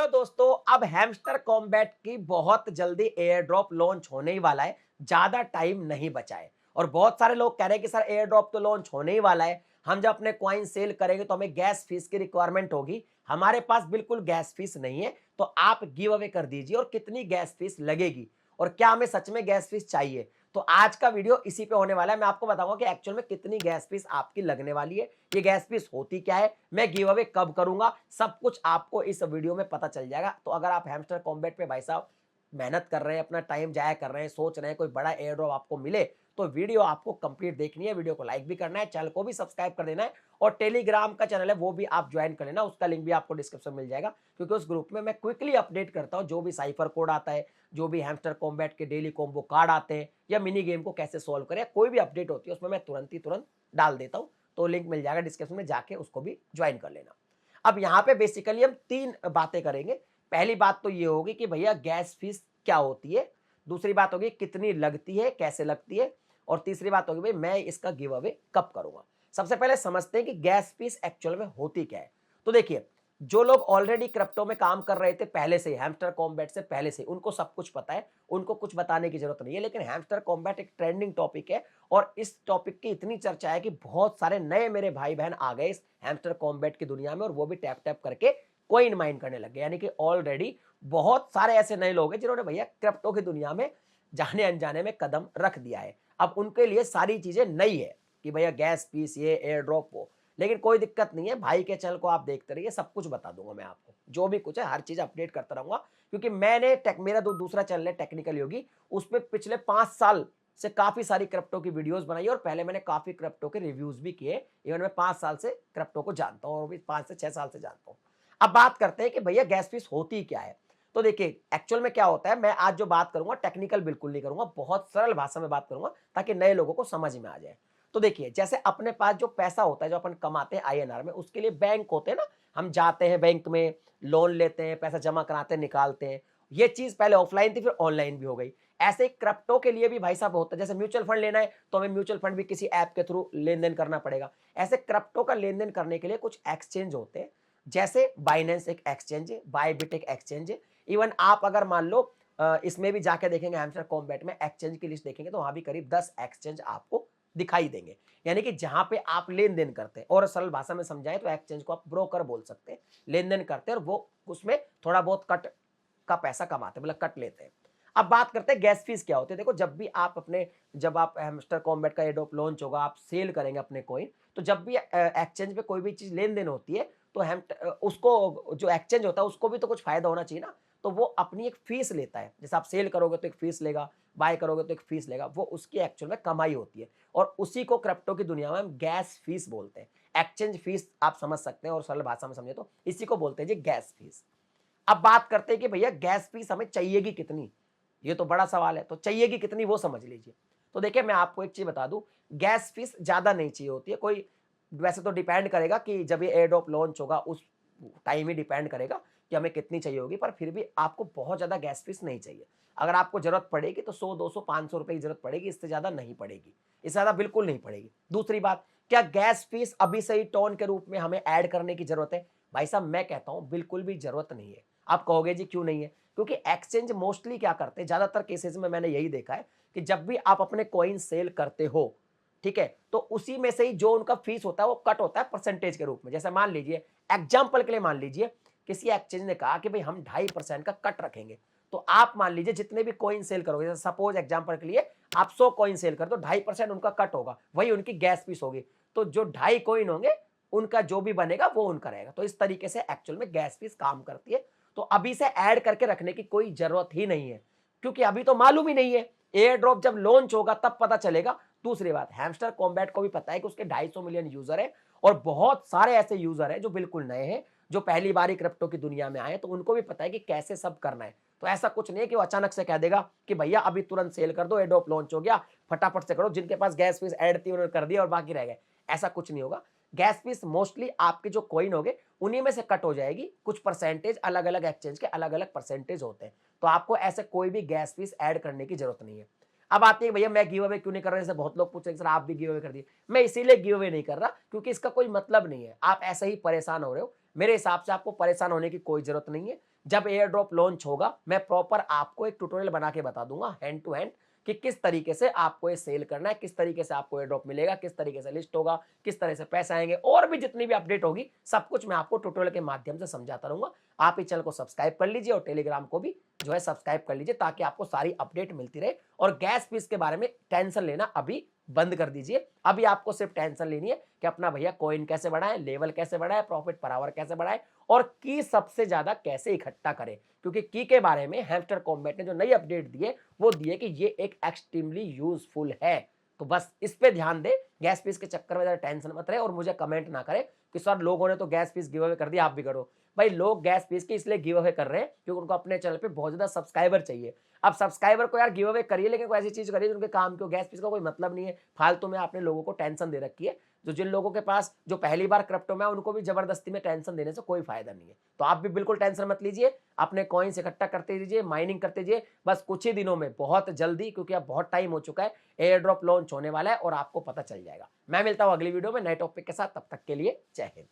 दोस्तों, अब hamster combat की बहुत जल्दी एयर ड्रॉप लॉन्च होने ही वाला है। ज्यादा टाइम नहीं बचा है और बहुत सारे लोग कह रहे हैं कि सर एयर ड्रॉप तो लॉन्च होने ही वाला है, हम जब अपने कॉइन सेल करेंगे तो हमें गैस फीस की रिक्वायरमेंट होगी। हमारे पास बिल्कुल गैस फीस नहीं है, तो आप गिव अवे कर दीजिए और कितनी गैस फीस लगेगी और क्या हमें सच में गैस फीस चाहिए। तो आज का वीडियो इसी पे होने वाला है। मैं आपको बताऊंगा कि एक्चुअल में कितनी गैस फीस आपकी लगने वाली है, ये गैस फीस होती क्या है, मैं गिव अवे कब करूंगा, सब कुछ आपको इस वीडियो में पता चल जाएगा। तो अगर आप हैमस्टर कॉम्बैट पे भाई साहब मेहनत कर रहे हैं, अपना टाइम जाया कर रहे हैं, सोच रहे हैं कोई बड़ा एयर ड्रॉप आपको मिले, तो वीडियो आपको कंप्लीट देखनी है। वीडियो को लाइक भी करना है, चैनल को भी सब्सक्राइब कर देना है और टेलीग्राम का चैनल है वो भी आप ज्वाइन कर लेना, उसका लिंक भी आपको डिस्क्रिप्शन में मिल जाएगा। क्योंकि उस ग्रुप में मैं क्विकली अपडेट करता हूं, जो भी साइफर कोड आता है, जो भी हैमस्टर कॉम्बैट के डेली कॉम्बो कार्ड आते हैं या मिनी गेम को कैसे सोल्व करें, कोई भी अपडेट होती है उसमें मैं तुरंत डाल देता हूं। तो लिंक मिल जाएगा डिस्क्रिप्शन में, जाके उसको भी ज्वाइन कर लेना। अब यहाँ पे बेसिकली हम तीन बातें करेंगे। पहली बात तो ये होगी कि भैया गैस फीस क्या होती है, दूसरी बात होगी कितनी लगती है, कैसे लगती है, और तीसरी बात होगी भाई मैं इसका गिव अवे कब करूंगा। सबसे पहले समझते हैं कि गैस फीस एक्चुअल में होती क्या है। तो देखिए, जो लोग ऑलरेडी क्रिप्टो में काम कर रहे थे पहले से, हैमस्टर कॉम्बैट से पहले से, उनको सब कुछ पता है, उनको कुछ बताने की जरूरत नहीं है। लेकिन हैमस्टर कॉम्बैट एक ट्रेंडिंग टॉपिक है और इस टॉपिक की इतनी चर्चा है कि बहुत सारे नए मेरे भाई बहन आ गए इस हैमस्टर कॉम्बैट की दुनिया में और वो भी टैप टैप करके कॉइन माइन करने लगे। यानी कि ऑलरेडी बहुत सारे ऐसे नए लोग हैं जिन्होंने भैया क्रिप्टो की दुनिया में जाने अनजाने में कदम रख दिया है। अब उनके लिए सारी चीजें नई है कि भैया गैस फीस, ये एयर ड्रॉप, वो। लेकिन कोई दिक्कत नहीं है, भाई के चैनल को आप देखते रहिए, सब कुछ बता दूंगा मैं आपको, जो भी कुछ है हर चीज अपडेट करता रहूंगा। क्योंकि मैंने मेरा दूसरा चैनल है टेक्निकल योगी, उसमें पिछले 5 साल से काफी सारी क्रिप्टो की वीडियोस बनाई और पहले मैंने काफी क्रिप्टो के रिव्यूज भी किए। इवन मैं 5 साल से क्रिप्टो को जानता हूँ और भी 5 से 6 साल से जानता हूँ। अब बात करते हैं कि भैया गैस फीस होती क्या है। तो देखिए, एक्चुअल में क्या होता है, मैं आज जो बात करूंगा टेक्निकल बिल्कुल नहीं करूंगा, बहुत सरल भाषा में बात करूंगा ताकि नए लोगों को समझ में आ जाए। तो देखिए, जैसे अपने पास जो पैसा होता है, जो अपन कमाते हैं आईएनआर में, उसके लिए बैंक होते हैं ना, हम जाते हैं बैंक में, लोन लेते हैं, पैसा जमा कराते हैं, निकालते हैं। ये चीज पहले ऑफलाइन थी, फिर ऑनलाइन भी हो गई। ऐसे क्रिप्टो के लिए भी भाई साहब होता है। जैसे म्यूचुअल फंड लेना है तो हमें म्यूचुअल फंड भी किसी ऐप के थ्रू लेन देन करना पड़ेगा। ऐसे क्रिप्टो का लेन देन करने के लिए कुछ एक्सचेंज होते हैं, जैसे बाइनेंस एक एक्सचेंज है, बायबिट एक एक्सचेंज है। इवन आप अगर मान लो इसमें भी जाके देखेंगे, हैमस्टर कॉम्बैट में एक्सचेंज की लिस्ट देखेंगे तो वहां भी करीब 10 एक्सचेंज आपको दिखाई देंगे। यानी कि जहां पे आप लेन देन करते हैं, और सरल भाषा में समझाएं तो एक्सचेंज को आप ब्रोकर बोल सकते हैं। लेन देन करते हैं और वो उसमें थोड़ा बहुत कट का पैसा कमाते हैं, मतलब कट लेते हैं। अब बात करते हैं गैस फीस क्या होती है। देखो, जब आप हैमस्टर कॉम्बैट का एडोप लॉन्च होगा, आप सेल करेंगे अपने कॉइन, तो जब भी एक्सचेंज पे कोई भी चीज लेन देन होती है तो हम उसको, जो एक्सचेंज होता है उसको भी तो कुछ फायदा होना चाहिए ना। तो वो अपनी एक फीस लेता है। जैसे आप सेल करोगे तो एक फीस लेगा, बाय करोगे तो एक फीस लेगा, वो उसकी एक्चुअल में कमाई होती है और उसी को क्रिप्टो की दुनिया में हम गैस फीस बोलते हैं। एक्सचेंज फीस आप समझ सकते हैं और सरल भाषा में समझे तो इसी को बोलते हैं जी गैस फीस। अब बात करते हैं कि भैया गैस फीस हमें चाहिएगी कितनी, ये तो बड़ा सवाल है। तो चाहिएगी कितनी वो समझ लीजिए। तो देखिए, मैं आपको एक चीज बता दूं, गैस फीस ज्यादा नहीं चाहिए होती है। कोई वैसे तो डिपेंड करेगा कि जब ये एयर ड्रॉप लॉन्च होगा उस टाइम ही डिपेंड करेगा कि हमें कितनी चाहिए होगी, पर फिर भी आपको बहुत ज्यादा गैस फीस नहीं चाहिए। अगर आपको जरूरत पड़ेगी तो 100 200 500 रुपए की जरूरत पड़ेगी, इससे ज्यादा नहीं पड़ेगी, इससे ज्यादा बिल्कुल नहीं पड़ेगी। दूसरी बात, क्या गैस फीस अभी से ही टोन के रूप में हमें ऐड करने की जरूरत है? भाई साहब, मैं कहता हूं बिल्कुल भी जरूरत नहीं है। आप कहोगे जी क्यों नहीं है? क्योंकि एक्सचेंज मोस्टली क्या करते हैं, ज्यादातर केसेस में मैंने यही देखा है कि जब भी आप अपने कॉइन सेल करते हो, ठीक है, तो उसी में से ही जो उनका फीस होता है वो कट होता है परसेंटेज के रूप में। जैसे मान लीजिए, एग्जाम्पल के लिए मान लीजिए, किसी एक्सचेंज ने कहा कि भाई हम 2.5% का कट रखेंगे, तो आप मान लीजिए जितने भी कॉइन सेल करोगे, जैसे सपोज एग्जाम्पल के लिए आप 100 कॉइन सेल कर दो, 2.5% उनका कट होगा, वही उनकी गैस फीस होगी। तो जो 2.5 कॉइन होंगे उनका जो भी बनेगा वो उनका रहेगा। तो इस तरीके से एक्चुअल में गैस फीस काम करती है। तो अभी से ऐड करके रखने की कोई जरूरत ही नहीं है, क्योंकि अभी तो मालूम ही नहीं है। एयर ड्रॉप जब लॉन्च होगा तब पता चलेगा। दूसरी बात, हैमस्टर कॉम्बैट को भी पता है कि उसके 250 मिलियन यूजर है और बहुत सारे ऐसे यूजर हैं जो बिल्कुल नए हैं, जो पहली बार ही क्रिप्टो की दुनिया में आए, तो उनको भी पता है कि कैसे सब करना है। तो ऐसा कुछ नहीं है कि वो अचानक से कह देगा कि भैया अभी तुरंत सेल कर दो, एयर ड्रॉप लॉन्च हो गया, फटाफट से करो। जिनके पास गैस फीस ऐड थी उन्होंने कर दिया और बाकी रह गए, ऐसा कुछ नहीं होगा। गैस फीस मोस्टली आपके जो कॉइन होंगे उन्हीं में से कट हो जाएगी। कुछ परसेंटेज अलग अलग एक्सचेंज के अलग अलग परसेंटेज होते हैं, तो आपको ऐसे कोई भी गैस फीस ऐड करने की जरूरत नहीं है। अब आती है भैया मैं गिव अवे क्यों नहीं कर रहा, जैसे बहुत लोग पूछ रहे हैं सर आप भी गिव अवे कर दिए। मैं इसीलिए गिव अवे नहीं कर रहा क्योंकि इसका कोई मतलब नहीं है, आप ऐसे ही परेशान हो रहे हो। मेरे हिसाब से आपको परेशान होने की कोई जरूरत नहीं है। जब एयर ड्रॉप लॉन्च होगा मैं प्रॉपर आपको एक ट्यूटोरियल बना के बता दूंगा हैंड टू हैंड कि किस तरीके से आपको ये सेल करना है, किस तरीके से आपको एयर ड्रॉप मिलेगा, किस तरीके से लिस्ट होगा, किस तरह से पैसे आएंगे, और भी जितनी भी अपडेट होगी सब कुछ मैं आपको ट्यूटोरियल के माध्यम से समझाता रहूंगा। आप इस चैनल को सब्सक्राइब कर लीजिए और टेलीग्राम को भी जो है सब्सक्राइब कर लीजिए ताकि आपको सारी अपडेट मिलती रहे। और गैस फीस के बारे में टेंशन लेना अभी बंद कर दीजिए। अभी आपको सिर्फ टेंशन लेनी है कि अपना भैया कॉइन कैसे बढ़ाएं, लेवल कैसे बढ़ाएं, प्रॉफिट पर आवर कैसे बढ़ाएं और की सबसे ज्यादा कैसे इकट्ठा करें। क्योंकि की के बारे में हैमस्टर कॉम्बैट ने जो नई अपडेट दी है वो दी है कि ये एक एक्सट्रीमली यूजफुल है। तो बस इस पे ध्यान दे, गैस फीस के चक्कर में ज्यादा टेंशन मत रहे और मुझे कमेंट ना करे कि सर लोगों ने तो गैस फीस गिव अवे कर दिया, आप भी करो। भाई लोग गैस फीस की इसलिए गिव अवे कर रहे हैं क्योंकि उनको अपने चैनल पे बहुत ज्यादा सब्सक्राइबर चाहिए। अब सब्सक्राइबर को यार गिव अवे करिए, लेकिन कोई ऐसी चीज करिए उनके काम की, गैस फीस का कोई मतलब नहीं है। फालतू में आपने लोगों को टेंशन दे रखी है। जो जिन लोगों के पास जो पहली बार क्रिप्टो में है उनको भी जबरदस्ती में टेंशन देने से कोई फायदा नहीं है। तो आप भी बिल्कुल टेंशन मत लीजिए, अपने कॉइन्स इकट्ठा करते दीजिए, माइनिंग करते दीजिए। बस कुछ ही दिनों में, बहुत जल्दी, क्योंकि अब बहुत टाइम हो चुका है, एयर ड्रॉप लॉन्च होने वाला है और आपको पता चल जाएगा। मैं मिलता हूं अगली वीडियो में नए टॉपिक के साथ, तब तक के लिए जय हिंद।